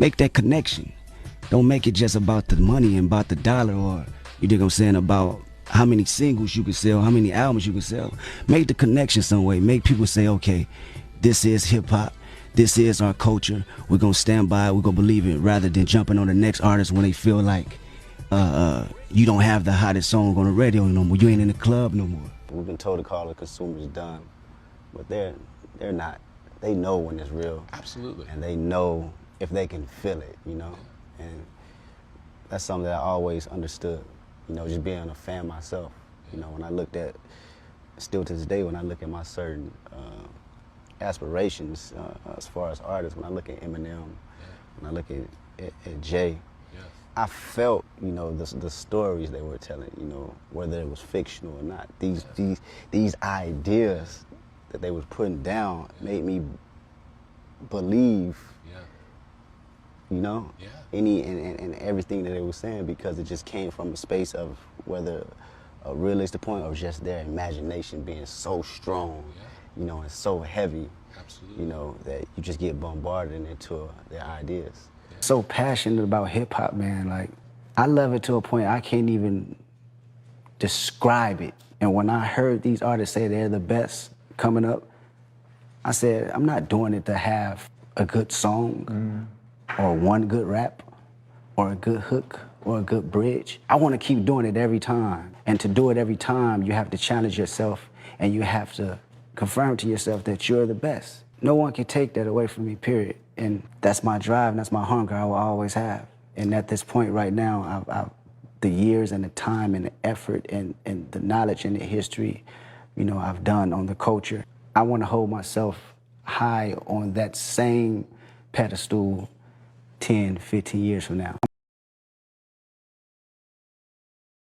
Make that connection. Don't make it just about the money and about the dollar, or, you dig what I'm saying, about how many singles you can sell, how many albums you can sell. Make the connection some way. Make people say, okay, this is hip-hop. This is our culture. We're going to stand by it. We're going to believe it, rather than jumping on the next artist when they feel like you don't have the hottest song on the radio no more. You ain't in the club no more. We've been told to call the consumers dumb, but they're not. They know when it's real. Absolutely. And they know if they can feel it, you know? And that's something that I always understood, you know, just being a fan myself. You know, when I looked at, still to this day, when I look at my certain aspirations as far as artists, when I look at Eminem, when I look at Jay, I felt, you know, the stories they were telling, you know, whether it was fictional or not. These ideas that they was putting down made me believe, you know, and everything that they were saying, because it just came from a space of whether a realistic point or just their imagination being so strong, you know, and so heavy, you know, that you just get bombarded into their ideas. So passionate about hip-hop, man. Like, I love it to a point I can't even describe it. And when I heard these artists say they're the best coming up, I said, I'm not doing it to have a good song or one good rap or a good hook or a good bridge. I want to keep doing it every time. And to do it every time, you have to challenge yourself, and you have to confirm to yourself that you're the best. No one can take that away from me, period. And that's my drive, and that's my hunger I will always have. And at this point right now, the years and the time and the effort and the knowledge and the history, you know, I've done on the culture, I want to hold myself high on that same pedestal 10, 15 years from now.